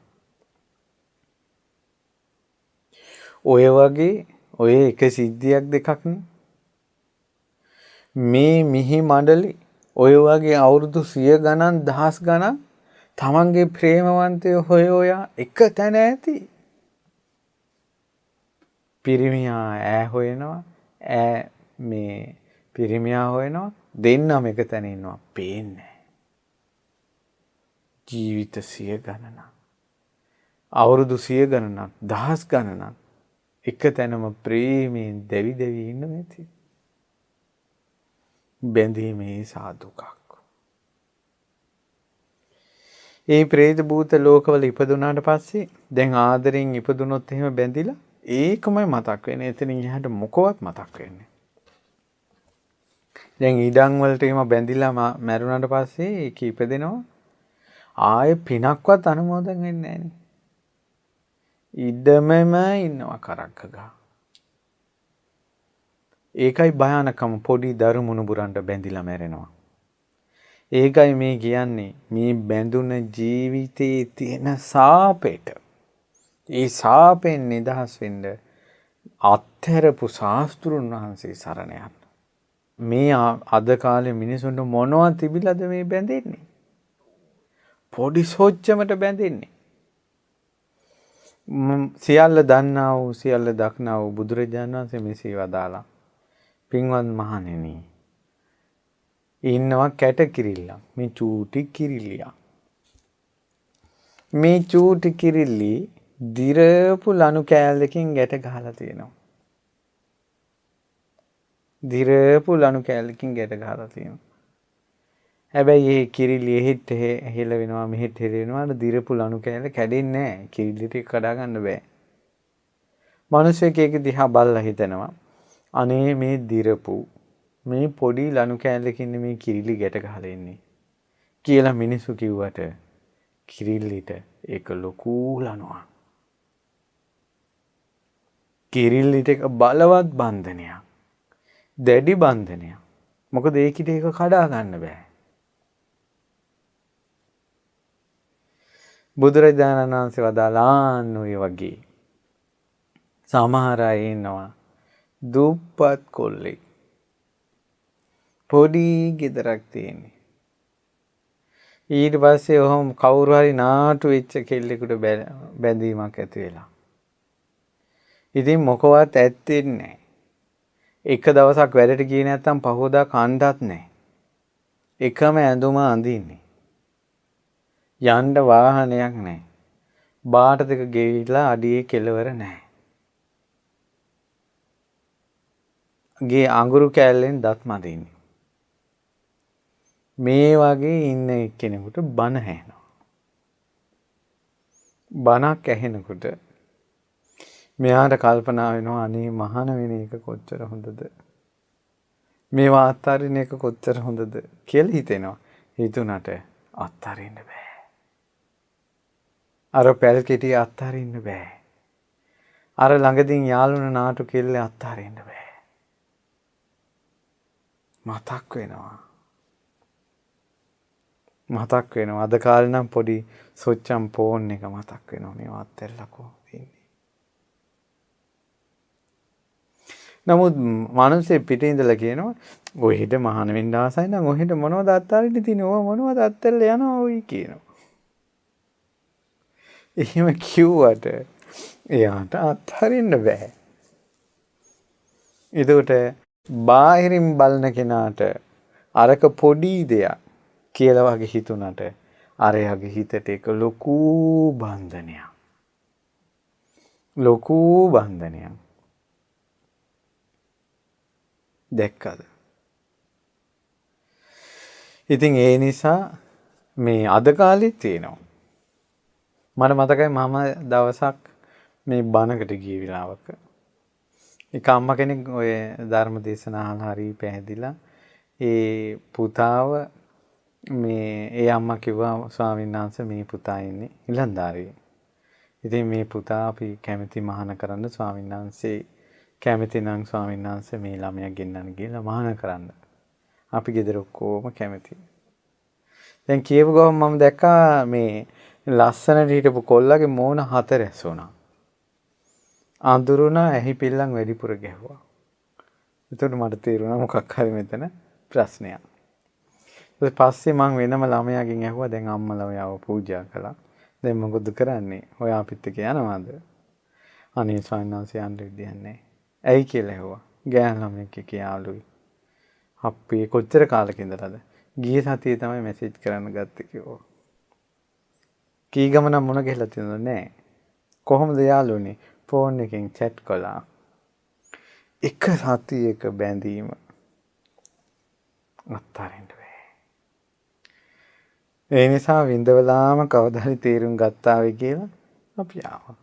ඔය එක සිද්ධියක් දෙකක්නේ. මේ මිහි මණ්ඩලි ඔය වගේ අවුරුදු 100 ගණන් දහස් ගණන් තමන්ගේ ප්‍රේමවන්තය හොයා එක තැන ඇති. පිරිමියා ඈ හොයනවා. පිරිමියා හොයනවා. දෙන්නම එක තැන ඉන්නවා. පේන්නේ. ජීවිත 100 ගණනක්. අවුරුදු 100 ගණනක් දහස් ගණනක් එක තැනම ප්‍රේමයෙන් දෙවි ඉන්න ඇති. බැඳීමේ සාදුකක්. ඒ ප්‍රේත භූත ලෝකවල ඉපදුනාට පස්සේ දැන් ආදරෙන් ඉපදුනොත් එහෙම බැඳිලා ඒකමයි මතක් වෙන්නේ. එතනින් එහාට මොකවත් මතක් වෙන්නේ. දැන් ඉඩම් වලට එහෙම බැඳිලා මැරුණාට පස්සේ ඒක ඉපදෙනවා. ආයේ පිනක්වත් අනුමෝදන් වෙන්නේ නැහනේ. ඉඩමෙම ඉන්නවා කරක්ක ගහ. ඒකයි භයානකම පොඩි දරු මුණුබුරන්ට බැඳිලා මැරෙනවා. ඒකයි මේ කියන්නේ මේ බැඳුන ජීවිතයේ තියෙන සාපේට. ඒ සාපෙන් නිදහස් වෙන්න අත්හැරපු ශාස්ත්‍රුන් වහන්සේ සරණ යන්න. මේ අද කාලේ මිනිසුන්ට මොනවද තිබිලාද මේ බැඳෙන්නේ? පොඩි සොච්චමට බැඳෙන්නේ. සියල්ල දන්නා වූ සියල්ල දක්නා වූ බුදුරජාණන් වහන්සේ මෙසේ වදාලා. පින්වත් මහණෙනි ඉන්නවා කැට කිරිල්ල. මේ චූටි කිරිල්ලියා. මේ චූටි කිරිල්ලි දිරපු ලණු කෑල්ලකින් ගැට ගහලා තියෙනවා. දිරපු ලණු කෑල්ලකින් ගැට ගහලා තියෙනවා. හැබැයි මේ කිරිල්ලි එහෙට හෙල වෙනවා මෙහෙට හෙල වෙනවා. අර දිරපු ලණු කෑල්ල කැඩෙන්නේ නැහැ. කිරිල්ලිට කඩා ගන්න බෑ. මිනිස්සෙක් ඒක දිහා බලලා හිතනවා අනේ මේ දිරපු මේ පොඩි ලණු කෑල්ලකින් මේ කිරිලි ගැට ගහලා ඉන්නේ කියලා මිනිස්සු කිව්වට කිරිල්ලිට ඒක ලොකු ලණුවක්. කිරිල්ලිට එක බලවත් බන්ධනයක්. දැඩි බන්ධනයක්. මොකද ඒකිට ඒක කඩා ගන්න බෑ. බුදුරජාණන් වහන්සේ වදාළා ඔය වගේ සමහර අය ඉන්නවා දුප්පත් කොල්ලෙක්. පොඩි ගෙදරක් තියෙන්නේ. ඊට පස්සේ ඔහොම කවුරු හරි නාටු වෙච්ච කෙල්ලෙකුට බැඳීමක් ඇති වෙලා. ඉතින් මොකවත් ඇත්තේ නැහැ. එක දවසක් වැඩට ගියේ නැත්තම් පහෝදා කණ්ඩත් නැහැ. එකම ඇඳුම අඳින්නේ. යන්න වාහනයක් නැහැ. බාට දෙක ගෙවිලා අඩියේ කෙලවර නැහැ. ගේ අඟුරු කෑල්ලෙන් දත් මදින්නේ. මේ වගේ ඉන්න එක්කෙනෙකුට බන ඇහෙනවා. බනක් ඇහෙනකොට මෙයාට කල්පනා වෙනවා අනේ මහාන වෙන එක කොච්චර හොඳද? මේවා අත්හරින එක කොච්චර හොඳද කියලා හිතෙනවා. හිතුණට අත්හරින්න බෑ. අර පැල් කෙටි අත්හරින්න බෑ. අර ළඟදීන් යාළුවන නාටු කෙල්ල අත්හරින්න බෑ. මතක් වෙනවා. අද කාලේ නම් පොඩි සොච්චම් ෆෝන් එක මතක් වෙනවා. මේවා අත්හැරලා ඉන්නේ. නමුත් මිනිස්සේ පිටින් ඉඳලා කියනවා ඔහෙට මහාන වෙන්න ආසයි නම් ඔහෙට මොනවද අත්හරින්න තියෙන්නේ? ඔය මොනවද අත්හැරලා යනවා ඔයි කියනවා. එහෙම කිව්වට එයාට අත්හරින්න බෑ. ඒකට බාහිරින් බලන කෙනාට අරක පොඩි දෙයක් කියලා වගේ හිතුණට අරයාගේ හිතට ඒක ලොකු බන්ධනයක්. දැක්කද? ඉතින් ඒ නිසා මේ අද කාලෙත් තියෙනවා. මට මතකයි මම දවසක් මේ බණකට ගිය වෙලාවක එක අම්මා කෙනෙක් ඔය ධර්ම දේශනා අහලා හරි පැහැදිලා ඒ පුතාව මේ ඒ අම්මා කිව්වා ස්වාමීන් වහන්සේ මේ පුතා ඉන්නේ ඉලන්දාරියේ. ඉතින් මේ පුතා අපි කැමති මහාන කරන්න ස්වාමීන් වහන්සේ කැමති නම් ස්වාමීන් වහන්සේ මේ ළමයා ගෙන්නන්න ගිහලා මහාන කරන්න. අපි ගෙදර ඔක්කොම කැමති. දැන් කියපු ගමන් මම දැක්කා මේ ලස්සනට හිටපු කොල්ලගේ මූණ හතරැස් වුණා. අඳුරුණා ඇහි පිල්ලම් වැඩිපුර ගැහුවා. එතකොට මට තේරුණා මොකක් හරි මෙතන ප්‍රශ්නයක්. ඊට පස්සේ මං වෙනම ළමයාගෙන් ඇහුවා දැන් අම්මලා ඔයාව පූජා කළා. දැන් මොකද කරන්නේ? ඔයා අපිත් එක්ක යනවාද? අනේ ස්වාමීන් වහන්සේ යන්න විදියක් නැහැ. ඇයි කියලා ඇහුවා. ගෑනු ළමෙක් එක්ක යාළුයි. අප්පේ කොච්චර කාලෙක ඉඳලාද? ගිය සතියේ තමයි මැසේජ් කරන්න ගත්තේ කිව්වා. කී ගමන මොන ගහලා තියෙනවද නැහැ. කොහොමද යාළුවනේ? ෆෝන් එකෙන් chat කළා. එක සතියක බැඳීම අත්හරින්න බෑ. ඒ නිසා විඳවලාම කවදා හරි තීරුම් ගත්තා වෙයි කියලා අපි ආවා.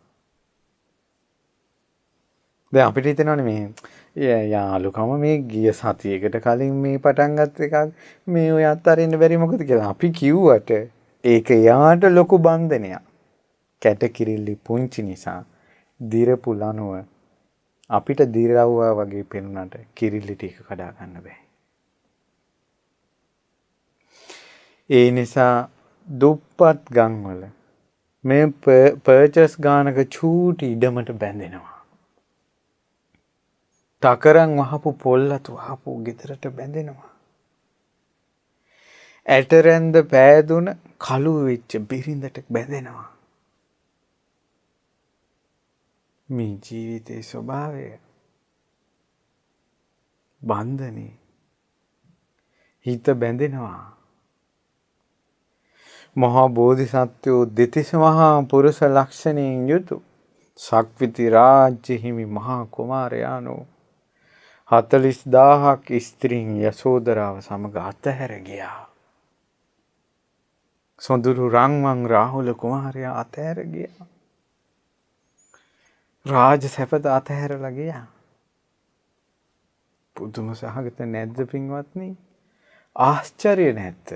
දැන් අපිට හිතෙනවනේ මේ යාළුකම මේ ගිය සතියකට කලින් මේ පටන් ගත්ත එකක් මේ ඔය අත්හරින්න බැරි මොකද කියලා අපි කිව්වට ඒක යාට ලොකු බන්ධනයක්. කැටකිරිලි පුංචි නිසා දිරපු ලනුව අපිට දිරවුවා වගේ පෙනුනට කිරිලි ටික කඩා ගන්න බෑ. ඒ නිසා දුප්පත් ගම්වල මේ පර්චස් ගානක චූටි ඉඩමට බැඳෙනවා. තකරන් වහපු පොල්ලතු වහපු ගෙදරට බැඳෙනවා. ඇටරැන්ද පෑදුන කළු වෙච්ච බිරිඳට බැඳෙනවා. මේ ජීවිතයේ ස්වභාවය බන්ධනේ හිත බැඳෙනවා. මහා බෝධිසත්වෝ දෙතිස් මහා පුරුෂ ලක්ෂණයෙන් යුතු සක්විති රාජ්‍ය හිමි මහා කුමාරයාණෝ 40000ක් ස්ත්‍රීන් යසෝදරාව සමග අතහැර ගියා. සොඳුරු රන්වන් රාහුල කුමාරයා අතහැර ගියා. රාජ සැපත අතහැරලා ගියා. පුදුම සහගත නැද්ද පින්වත්නි? ආශ්චර්ය නැද්ද?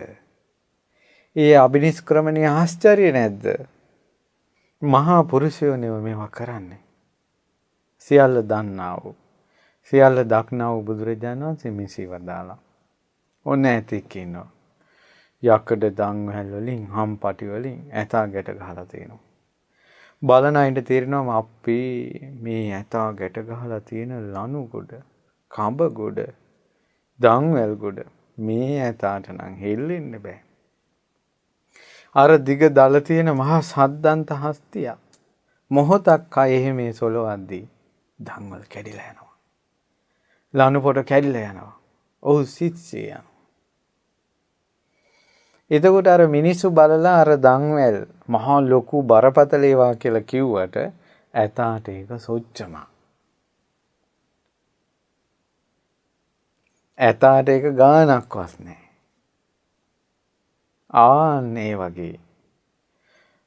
ඒ අභිනිෂ්ක්‍රමණීය ආශ්චර්ය නැද්ද? මහා පුරුෂයෝ නෙව මේවා කරන්නේ. සියල්ල දන්නා වූ සියල්ල දක්නා වූ බුදුරජාණන් වහන්සේ මෙසේ වදාලා. ඔන්න ඇතෙක් ඉන්නවා. යකඩ දන් වැල් වලින් හම්පටි වලින් ඇතා ගැට ගහලා තියෙනවා. බලන අයින්ට තේරෙනවා අපි මේ ඇතා ගැට ගහලා තියෙන ලනු ගොඩ, කඹ ගොඩ, දන්වැල් ගොඩ මේ ඇතාට නම් හෙල්ලෙන්න බෑ. අර දිග දල තියෙන මහා සද්දන්ත හස්තිය මොහොතක් අයෙහි මේ සොලවද්දී දන්වැල් කැඩිලා යනවා. ලනු පොට කැඩිලා යනවා. ඔහු සිත්සිය යනවා. එතකොට අර මිනිස්සු බලලා අර දන්වැල් මහා ලොකු බරපතල ඒවා කියලා කිව්වට ඇතාට ඒක සොච්චම. ඇතාට ඒක ගානක්වත් නැහැ. ආන්න ඒ වගේ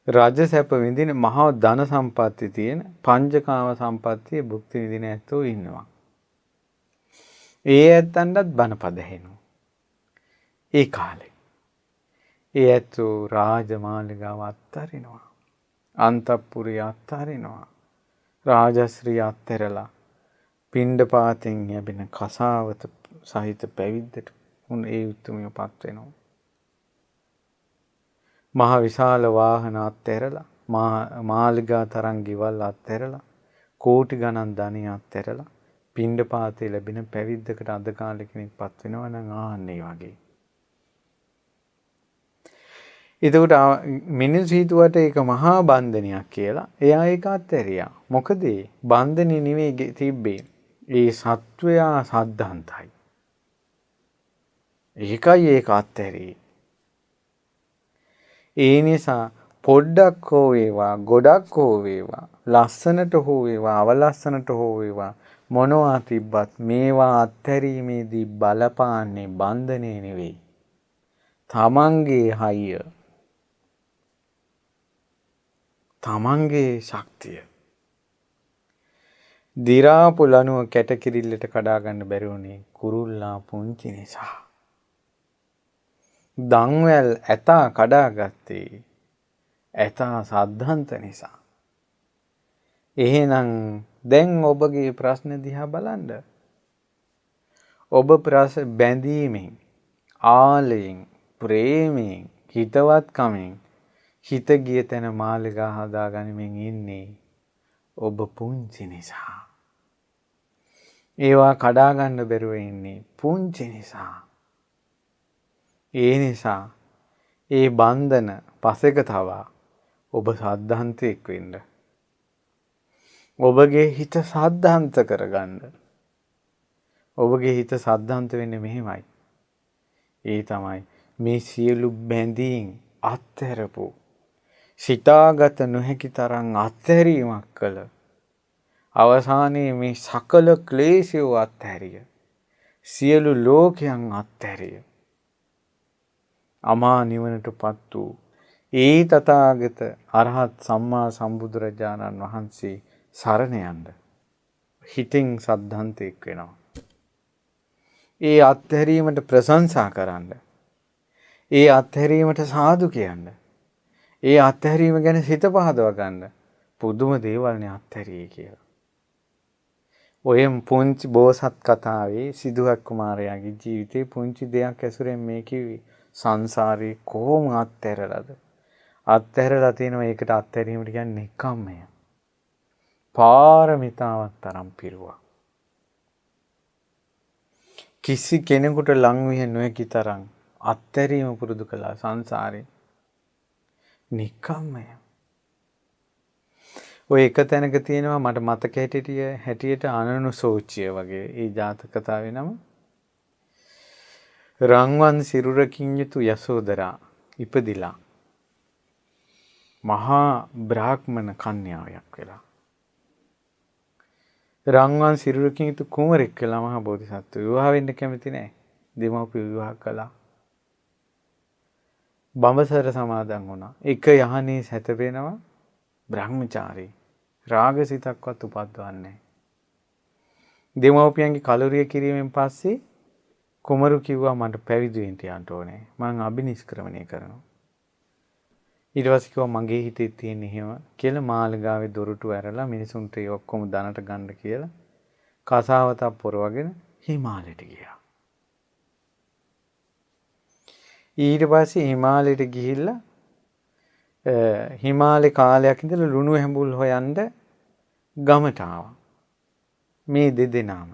රජ සැප විඳින මහා ධන සම්පatti තියෙන පංචකාම සම්පත්තිය භුක්ති විඳින ඇත්තෝ ඉන්නවා. ඒ ඇත්තන්ටත් බණපද හෙනවා. ඒ කාලේ ඒ ඇත්තෝ රාජමාලිගාව අත්හරිනවා. අන්තපුරිය අත්හරිනවා. රාජශ්‍රී අත්හැරලා පිණ්ඩපාතෙන් ලැබෙන කසාවත සහිත පැවිද්දට උන් ඒ උතුමිය පත් වෙනවා. මහ විශාල වාහන අත්හැරලා මාලිගා තරම් ගෙවල් අත්හැරලා කෝටි ගණන් ධනය අත්හැරලා පිණ්ඩපාතේ ලැබෙන පැවිද්දකට අද කාලේ කෙනෙක් පත් වෙනවා නම් ආන්නේ වගේ. එතකොට මිනිස්සු හිතුවට ඒක මහා බන්ධනයක් කියලා. එයා ඒක අත්හැරියා. මොකද බන්ධනේ නෙවෙයි තිබ්බේ. ඒ සත්වයා සද්ධාන්තයි. ඒකයි ඒක අත්හැරියේ. ඒ නිසා පොඩ්ඩක් හෝ වේවා, ගොඩක් හෝ වේවා, ලස්සනට හෝ වේවා, අවලස්සනට හෝ වේවා මොනවා තිබ්බත් මේවා අත්හැරීමේදී බලපාන්නේ බන්ධනේ නෙවෙයි. තමන්ගේ හයිය, තමන්ගේ ශක්තිය. දි รา පුලනුව කැටකිරිල්ලට කඩා ගන්න බැරි වුණේ කුරුල්ලා පුංචි නිසා. දන්වැල් ඇතා කඩාගත්තේ ඇතා සද්ධාන්ත නිසා. එහෙනම් දැන් ඔබගේ ප්‍රශ්න දිහා බලන්න. ඔබ බැඳීමෙන්, ආලයෙන්, ප්‍රේමයෙන්, හිතවත්කමෙන් හිත ගිය තැන මාලිගා හදාගනිමින් ඉන්නේ ඔබ පුංචි නිසා. ඒවා කඩා ගන්න බැරුව ඉන්නේ පුංචි නිසා. ඒ නිසා ඒ බන්ධන පසෙක තවා ඔබ සද්ධාන්තයෙක් වෙන්න. ඔබගේ හිත සද්ධාන්ත කරගන්න. ඔබගේ හිත සද්ධාන්ත වෙන්නේ මෙහෙමයි. ඒ තමයි මේ සියලු බැඳීම් අත්හැරපු, සිතාගත නොහැකි තරම් අත්හැරීමක් කළ, අවසානයේ මේ සකල ක්ලේශයෝ අත්හැරිය, සියලු ලෝකයන් අත්හැරිය, අමා නිවනටපත් වූ ඒ තථාගත අරහත් සම්මා සම්බුදුරජාණන් වහන්සේ සරණ යන්න හිතින් සද්ධාන්තෙක් වෙනවා. ඒ අත්හැරීමට ප්‍රශංසා කරන්න, ඒ අත්හැරීමට සාදු කියන්න, ඒ අත්හැරීම ගැන සිත පහදව ගන්න පුදුම දේවල්නේ අත්හැරියේ කියලා. ඔය පුංචි බෝසත් කතාවේ සිදුහත් කුමාරයාගේ ජීවිතේ පුංචි දෙයක් ඇසුරෙන් මේ කිව්වේ සංසාරේ කොහොම අත්හැරලාද? අත්හැරලා තියෙනවා. ඒකට අත්හැරීමට කියන්නේ නිකම්මය. පාරමිතාවක් තරම් පිරුවා. කිසි කෙනෙකුට ලං විය නොහැකි තරම් අත්හැරීම පුරුදු කළා සංසාරේ. නිකම්මය. ඔය එක තැනක තියෙනවා මට මතක හැටියට අනනුසෝචිය වගේ ඒ ජාතක කතාවේ නම. රන්වන් සිරුරකින් යුතු යසෝදරා ඉපදිලා මහා බ්‍රාහ්මණ කන්‍යාවක් වෙලා. රන්වන් සිරුරකින් යුතු කුමරෙක් වෙලා මහා බෝධිසත්ව විවාහ වෙන්න කැමති නැහැ. දෙමව්පියෝ විවාහ කළා. බඹසර සමාදන් වුණා. එක යහනේ සැතපෙනවා බ්‍රහ්මචාරී. රාගසිතක්වත් උපද්දවන්නේ. දෙමව්පියන්ගේ කලුරිය කිරීමෙන් පස්සේ කුමරු කිව්වා මට පැවිදි වෙන්න යන්න ඕනේ. මං අභිනිෂ්ක්‍රමණය කරනවා. ඊට පස්සේ කිව්වා මගේ හිතේ තියෙන එහෙම කියලා මාළිගාවේ දොරටු ඇරලා මිනිසුන්ට ඒ ඔක්කොම දනට ගන්න කියලා කසාවතක් පොරවගෙන හිමාලයට ගියා. ඊට පස්සේ හිමාලයට ගිහිල්ලා හිමාලේ කාලයක් ඉඳලා ලුණු හැඹුල් හොයන්න ගමට ආවා. මේ දෙදෙනාම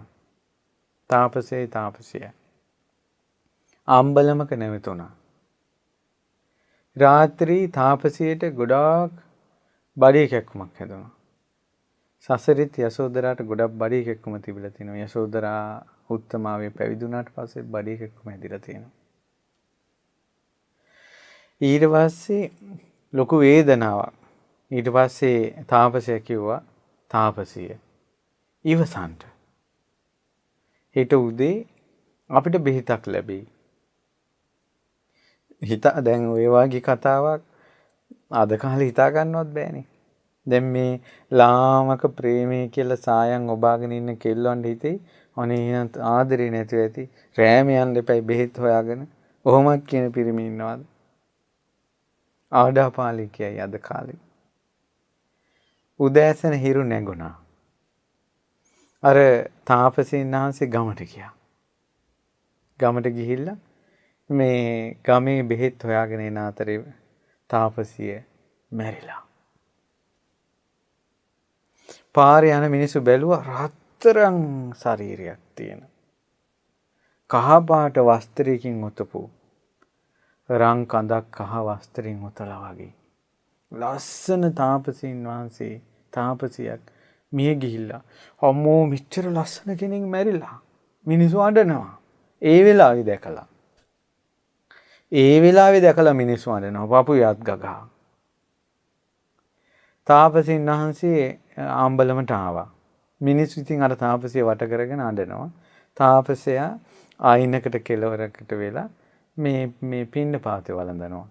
තාපසය අම්බලමක නැවතුණා. රාත්‍රී තාපසයට ගොඩාක් බඩේ කැක්කුමක් හැදුණා. සසරිත් යසෝදරාට ගොඩක් බඩේ කැක්කුම තිබිලා තිනවා. යසෝදරා උත්තමාවේ පැවිදුණාට පස්සේ බඩේ කැක්කුම හැදිලා තියෙනවා. ඊට පස්සේ ලොකු වේදනාවක්. ඊට පස්සේ තාපසයා කිව්වා තාපසිය ඉවසන්න. හෙට උදේ අපිට බෙහෙතක් ලැබෙයි. දැන් ඔය වගේ කතාවක් අද කාලේ හිතා ගන්නවත් බෑනේ. දැන් මේ ලාමක ප්‍රේමය කියලා සායන් ඔබාගෙන ඉන්න කෙල්ලොන්ට හිතේ අනේ ආදරේ නැතුව ඇති. රෑම යන්න එපයි බෙහෙත් හොයාගෙන. ඔහොමත් කියන පිරිමි ඉන්නවද? ආඩාපාලි කියයි අද කාලේ. උදෑසන හිරු නැගුණා. අර තාපසීන් වහන්සේ ගමට ගියා. ගමට ගිහිල්ලා මේ ගමේ බෙහෙත් හොයාගෙන එන අතරේ තාපසිය මැරිලා. පාරේ යන මිනිස්සු බැලුවා රත්තරන් ශරීරයක් තියෙන. කහපාට වස්ත්‍රයකින් උතපු රන් කඳක් කහ වස්ත්‍රයෙන් උතලා වගේ. ලස්සන තාපසීන් වහන්සේ තාපසියක් මිය ගිහිල්ලා අම්මෝ මෙච්චර ලස්සන කෙනෙක් මැරිලා. මිනිස්සු අඬනවා. ඒ වෙලාවේ දැකලා මිනිස්සු අඬනවා. පපු යත් ගගා. තාපසීන් වහන්සේ ආම්බලමට ආවා. මිනිස්සු ඉතින් අර තාපසිය වට කරගෙන අඬනවා. තාපසයා ආයිනකට කෙලවරකට වෙලා මේ පින්නපාතේ වළඳනවා.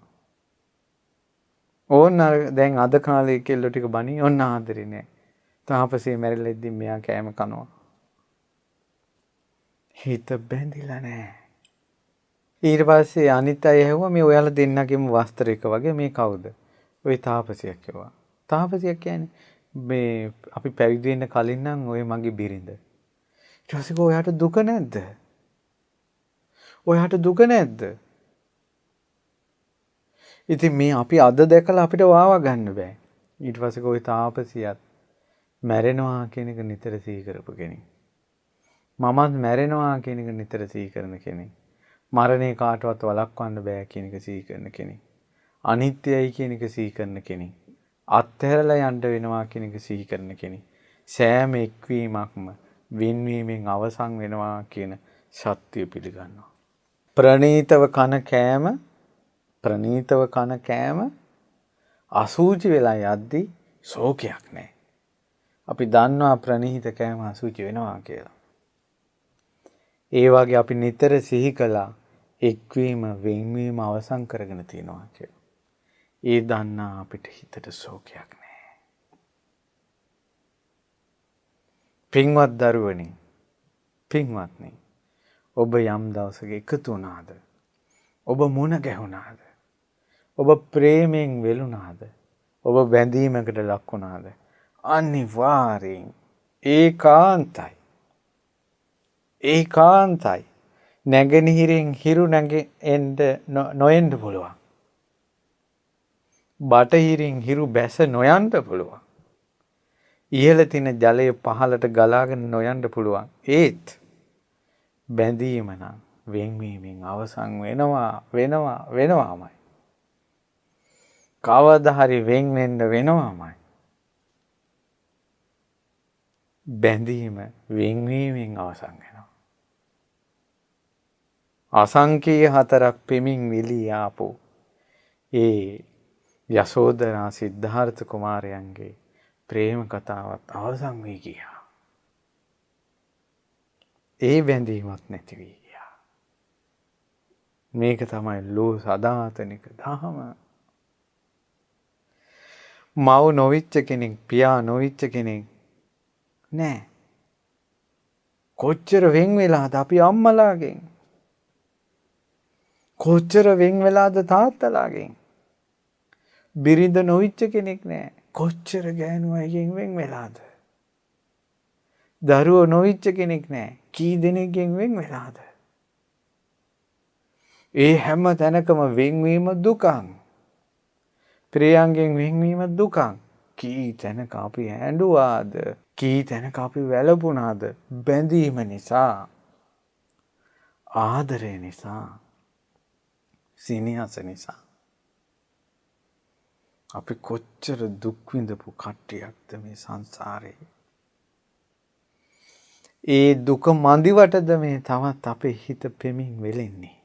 ඕන්න දැන් අද කාලේ කෙල්ලෝ ටික බණි ඕන්න ආදරේ නෑ. තාපසිය මැරිලා ඉද්දි මෙයා කෑම කනවා. හිත බැඳිලා නෑ. ඊට පස්සේ අනිත් අය ඇහුවා මේ ඔයාලා දෙන්නගෙම වස්ත්‍රයක වගේ මේ කවුද? ওই තාපසියක් කිව්වා. තාපසියක් කියන්නේ මේ අපි පැවිදි වෙන්න කලින් නම් ඔය මගේ බිරිඳ. ඊට පස්සේ ඔයාට දුක නැද්ද? ඔයාට දුක නැද්ද? ඉතින් මේ අපි අද දැකලා අපිට වාව ගන්න බෑ. ඊට පස්සේ ওই තාපසියත් මැරෙනවා කියන එක නිතර සිහි කරපු කෙනෙක්. මමත් මැරෙනවා කියන එක නිතර සිහි කරන කෙනෙක්. මරණය කාටවත් වළක්වන්න බෑ කියන එක සිහි කරන කෙනෙක්. අනිත්‍යයි කියන එක සිහි කරන කෙනෙක්. අත්හැරලා යන්න වෙනවා කියන එක සිහි කරන කෙනෙක්. සෑම එක්වීමක්ම වෙන්වීමෙන් අවසන් වෙනවා කියන සත්‍ය පිළිගන්නවා. ප්‍රණීතව කන කෑම අසූචි වෙලා යද්දි ශෝකයක් නැහැ. අපි දන්නවා ප්‍රණීත කෑම අසූචි වෙනවා කියලා. ඒ වගේ අපි නිතර සිහි කළා එක්වීම වෙන්වීම අවසන් කරගෙන තියෙනවා කියලා. ඒ දන්නා අපිට හිතට ශෝකයක් නැහැ. පින්වත් දරුවනි, පින්වත්නි, ඔබ යම් දවසක එකතු වුණාද? ඔබ මුණ ගැහුණාද? ඔබ ප්‍රේමයෙන් වෙලුණාද? ඔබ බැඳීමකට ලක් වුණාද? අනිවාර්යෙන් ඒකාන්තයි නැගෙනහිරින් හිරු නැගෙන්න නොෙන්න පුළුවන්. බටහිරින් හිරු බැස නොයන්න පුළුවන්. ඉහළ තියෙන ජලය පහළට ගලාගෙන නොයන්න පුළුවන්. ඒත් බැඳීම නම් වෙන්වීමෙන් අවසන් වෙනවාමයි. කවදා හරි වෙන් වෙන්න වෙනවාමයි. බැඳීම වෙන්වීමෙන් අවසන් වෙනවා. අසංකේය හතරක් පෙමින් විලී ආපු ඒ යසෝදරා සිද්ධාර්ථ කුමාරයන්ගේ ප්‍රේම කතාවත් අවසන් වී ගියා. ඒ බැඳීමත් නැති වී ගියා. මේක තමයි ලෝ සදාතනික දහම. මව් නොවිච්ච කෙනෙක්, පියා නොවිච්ච කෙනෙක් නෑ. කොච්චර වෙන් වෙලාද අපි අම්මලාගෙන්? කොච්චර වෙන් වෙලාද තාත්තලාගෙන්? බිරිඳ නොවිච්ච කෙනෙක් නෑ. කොච්චර ගෑනු අයගෙන් වෙන් වෙලාද? දරුවෝ නොවිච්ච කෙනෙක් නෑ. කී දෙනෙක්ගෙන් වෙන් වෙලාද? ඒ හැම තැනකම වෙන්වීම දුකක්. ප්‍රියයන්ගෙන් වෙන්වීම දුකක්. කී තැනක අපි ඇඬුවාද? කී තැනක අපි වැළපුණාද? බැඳීම නිසා, ආදරය නිසා, සිනහස නිසා. අපි කොච්චර දුක් විඳපු කට්ටියක්ද මේ සංසාරේ. ඒ දුක මදිවටද මේ තවත් අපේ හිත පෙමින් වෙලෙන්නේ.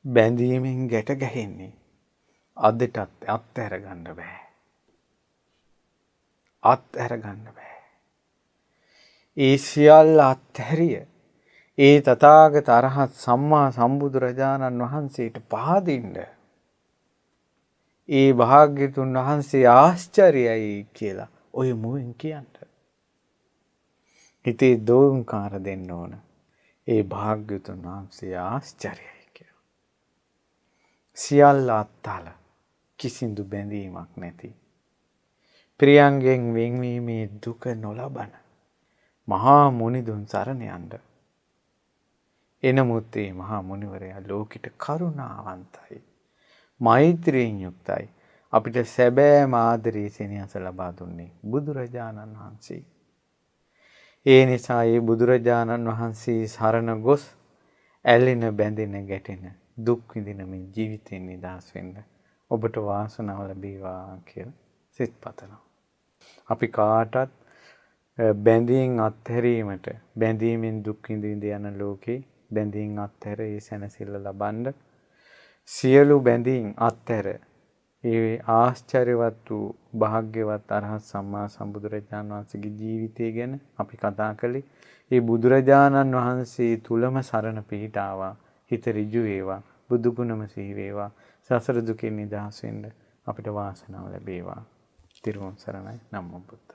බැඳීමෙන් ගැට ගැහෙන්නේ. අදටත් අත්හැර ගන්න බෑ. අත්හැර ගන්න බෑ. ඒ සියල්ල අත්හැරිය ඒ තථාගත අරහත් සම්මා සම්බුදුරජාණන් වහන්සේට පහදින්න ඒ භාග්‍යතුන් වහන්සේ ආශ්චර්යයි කියලා ඔය මුවෙන් කියන්න. හිතේ දෝංකාර දෙන්න ඕන. ඒ භාග්‍යතුන් වහන්සේ ආශ්චර්යයි කියලා. සියල්ල අත්හල කිසිදු බැඳීමක් නැති. ප්‍රියංගෙන් වෙන්වීමේ දුක නොලබන මහා මුනිදුන් සරණ යන්න. එනමුත් ඒ මහා මුනිවරයා ලෝකෙට කරුණාවන්තයි. මෛත්‍රියෙන් යුක්තයි. අපිට සැබෑම ආදරේ සෙනෙහස ලබා දුන්නේ බුදුරජාණන් වහන්සේ. ඒ නිසා ඒ බුදුරජාණන් වහන්සේ සරණ ගොස් ඇලෙන බැඳෙන ගැටෙන දුක් විඳින මේ ජීවිතෙන් නිදහස් වෙන්න ඔබට වාසනාව ලැබේවා කියලා සිත පතනවා. අපි කාටත් බැඳීම් අත්හැරීමට බැඳීමෙන් දුක් විඳින යන ලෝකේ බැඳීම් අත්හැර ඒ සැනසෙල්ල ලබන්න සියලු බැඳීම් අත්හැර ඒ ආශ්චර්යවත් වූ භාග්‍යවත් අරහත් සම්මා සම්බුදුරජාණන් වහන්සේගේ ජීවිතය ගැන අපි කතා කළේ. ඒ බුදුරජාණන් වහන්සේ තුලම සරණ පිහිටාවා. හිත ඍජු වේවා. බුදු ගුණම සිහි වේවා. සසර දුකින් නිදහස් වෙන්න අපිට වාසනාව ලැබේවා. තිරුවන් සරණයි. නමෝ බුද්ධාය.